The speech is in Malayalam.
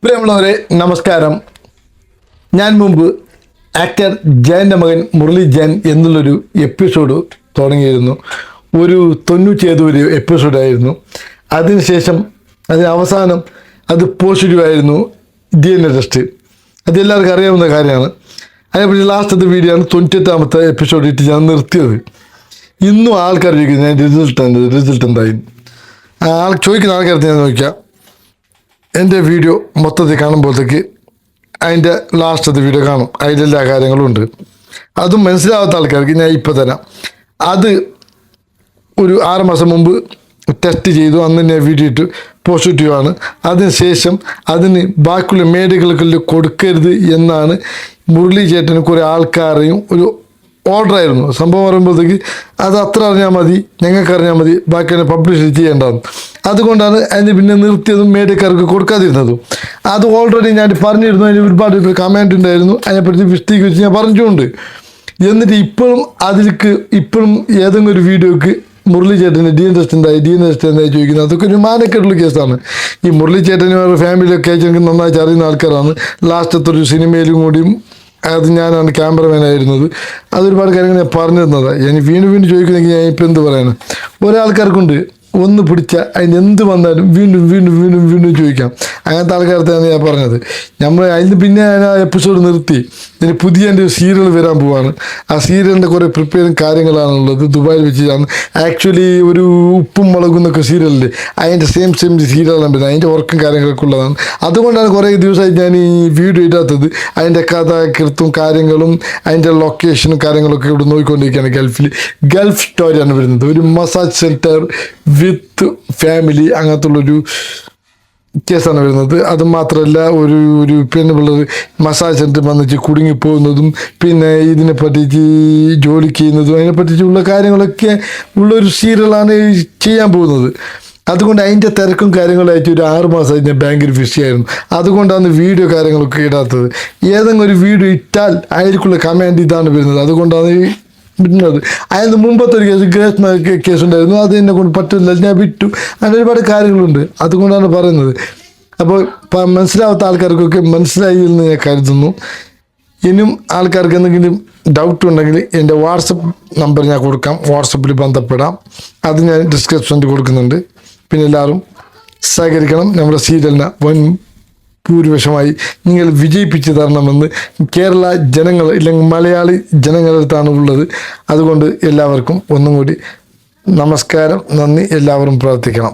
പ്രിയമുള്ളവരെ നമസ്കാരം. ഞാൻ മുമ്പ് ആക്ടർ ജയൻ്റെ മകൻ മുരളി ജയൻ എന്നുള്ളൊരു എപ്പിസോഡ് തുടങ്ങിയിരുന്നു. ഒരു 97 എപ്പിസോഡായിരുന്നു. അതിനുശേഷം അതിന് അവസാനം അത് പോസിറ്റീവായിരുന്നു DNA ടെസ്റ്റ്. അതെല്ലാവർക്കും അറിയാവുന്ന കാര്യമാണ്. അതേപോലെ ലാസ്റ്റത്തെ വീഡിയോ ആണ് 98ാമത്തെ എപ്പിസോഡ് ഇട്ട് ഞാൻ നിർത്തിയത്. ഇന്നും ആൾക്കാർ ചോദിക്കുന്നത് ഞാൻ റിസൾട്ട് എന്തായി ചോദിക്കുന്ന ആൾക്കാർക്ക് ഞാൻ നോക്കിയാൽ എൻ്റെ വീഡിയോ മൊത്തത്തിൽ കാണുമ്പോഴത്തേക്ക് അതിൻ്റെ ലാസ്റ്റത്തെ വീഡിയോ കാണും. അതിലെല്ലാ കാര്യങ്ങളും ഉണ്ട്. അതും മനസ്സിലാവാത്ത ആൾക്കാർക്ക് ഞാൻ ഇപ്പം തരാം. അത് ഒരു 6 മാസം മുമ്പ് ടെസ്റ്റ് ചെയ്തു. അന്ന് തന്നെ വീഡിയോ ഇട്ട് പോസിറ്റീവാണ്. അതിനുശേഷം അതിന് ബാക്കിയുള്ള മേഡികൾക്ക് കൊടുക്കരുത് എന്നാണ് മുരളി ചേട്ടന് കുറേ ആൾക്കാരെയും ഒരു ഓർഡറായിരുന്നു. സംഭവം പറയുമ്പോഴത്തേക്ക് അത് അത്ര അറിഞ്ഞാൽ മതി, ഞങ്ങൾക്ക് അറിഞ്ഞാൽ മതി, ബാക്കി തന്നെ പബ്ലിഷ് ചെയ്യേണ്ടതാണ്. അതുകൊണ്ടാണ് അതിന് പിന്നെ നിർത്തിയതും മേഡിയക്കാർക്ക് കൊടുക്കാതിരുന്നതും. അത് ഓൾറെഡി ഞാൻ പറഞ്ഞിരുന്നു. അതിന് ഒരുപാട് കമൻറ്റ് ഉണ്ടായിരുന്നു. അതിനെപ്പറ്റി വിശദീകരിച്ച് ഞാൻ പറഞ്ഞുകൊണ്ട് എന്നിട്ട് ഇപ്പോഴും ഏതെങ്കിലും ഒരു വീഡിയോക്ക് മുരളി ചേട്ടന് DNA ടെസ്റ്റ് എന്തായി ചോദിക്കുന്നത്. അതൊക്കെ ഒരു മാനക്കേടുള്ള കേസാണ്. ഈ മുരളി ചേട്ടന് ഫാമിലിയൊക്കെ എനിക്ക് നന്നായിട്ട് അറിയുന്ന ആൾക്കാരാണ്. ലാസ്റ്റത്തെ ഒരു സിനിമയിലും കൂടിയും അത് ഞാനാണ് ക്യാമറമാനായിരുന്നത്. അതൊരുപാട് കാര്യങ്ങൾ ഞാൻ പറഞ്ഞിരുന്നതാണ്. ഞാൻ വീണ്ടും ചോദിക്കുന്നെങ്കിൽ ഞാൻ ഇപ്പം എന്ത് പറയാനാണ്. ഒരാൾക്കാർക്കുണ്ട് ഒന്ന് പിടിച്ചാൽ അതിന് എന്ത് വന്നാലും വീണ്ടും ചോദിക്കാം. അങ്ങനത്തെ ആൾക്കാർത്താണ് ഞാൻ പറഞ്ഞത്. അതിന് പിന്നെ ഞാൻ ആ എപ്പിസോഡ് നിർത്തി. ഇതിന് പുതിയ എൻ്റെ സീരിയൽ വരാൻ പോവാണ്. ആ സീരിയലിൻ്റെ കുറേ പ്രിപ്പയറിങ് കാര്യങ്ങളാണുള്ളത്. ദുബായിൽ വെച്ചിട്ടാണ്. ആക്ച്വലി ഒരു ഉപ്പും മുളകും എന്നൊക്കെ സീരിയലിൽ അതിൻ്റെ സെയിം സീരിയലാണ് വരുന്നത്. അതിൻ്റെ വർക്കും കാര്യങ്ങളൊക്കെ ഉള്ളതാണ്. അതുകൊണ്ടാണ് കുറേ ദിവസമായിട്ട് ഞാൻ ഈ വീഡിയോ ഇടാത്തത്. അതിൻ്റെ കഥാകൃത്തും കാര്യങ്ങളും അതിൻ്റെ ലൊക്കേഷനും കാര്യങ്ങളൊക്കെ ഇവിടെ നോക്കിക്കൊണ്ടിരിക്കുകയാണ്. ഗൾഫ് സ്റ്റോറിയാണ് വരുന്നത്. ഒരു മസാജ് സെൻറ്റർ വിത്ത് ഫാമിലി അങ്ങനത്തുള്ളൊരു കേസാണ് വരുന്നത്. അത് മാത്രമല്ല ഒരു പെണ്ണുപിള്ളേർ മസാജ് സെൻറ്റർ വന്നിട്ട് കുടുങ്ങിപ്പോകുന്നതും പിന്നെ ഇതിനെ പറ്റിയിട്ട് ജോലി ചെയ്യുന്നതും അതിനെ പറ്റിയിട്ടുള്ള കാര്യങ്ങളൊക്കെ ഉള്ളൊരു സീരിയലാണ് ചെയ്യാൻ പോകുന്നത്. അതുകൊണ്ട് അതിൻ്റെ തിരക്കും കാര്യങ്ങളായിട്ട് ഒരു 6 മാസമായിട്ട് ഞാൻ ഭയങ്കര ബിസിയായിരുന്നു. അതുകൊണ്ടാണ് വീഡിയോ കാര്യങ്ങളൊക്കെ ഇടാത്തത്. ഏതെങ്കിലും ഒരു വീഡിയോ ഇട്ടാൽ അതിലേക്കുള്ള കമൻറ്റ് ഇതാണ് വരുന്നത്. അതുകൊണ്ടാണ് വിടുന്നത്. അതിന് മുമ്പത്തെ ഒരു കേസ് ഉണ്ടായിരുന്നു. അത് എന്നെ കൊണ്ട് പറ്റില്ല, ഞാൻ വിട്ടു. അങ്ങനെ ഒരുപാട് കാര്യങ്ങളുണ്ട്. അതുകൊണ്ടാണ് പറയുന്നത്. അപ്പോൾ മനസ്സിലാവാത്ത ആൾക്കാർക്കൊക്കെ മനസ്സിലായി എന്ന് ഞാൻ കരുതുന്നു. ഇനിയും ആൾക്കാർക്ക് എന്തെങ്കിലും ഡൗട്ട് ഉണ്ടെങ്കിൽ എൻ്റെ വാട്സപ്പ് നമ്പർ ഞാൻ കൊടുക്കാം. വാട്സപ്പിൽ ബന്ധപ്പെടാം. അത് ഞാൻ ഡിസ്ക്രിപ്ഷനിൽ കൊടുക്കുന്നുണ്ട്. പിന്നെ എല്ലാവരും സഹകരിക്കണം. നമ്മുടെ സീരിയലിനെ ഭൂരിപക്ഷമായി നിങ്ങൾ വിജയിപ്പിച്ച് തരണമെന്ന് കേരള ജനങ്ങൾ ഇല്ലെങ്കിൽ മലയാളി ജനങ്ങളടുത്താണ് ഉള്ളത്. അതുകൊണ്ട് എല്ലാവർക്കും ഒന്നും കൂടി നമസ്കാരം, നന്ദി. എല്ലാവരും പ്രവർത്തിക്കണം.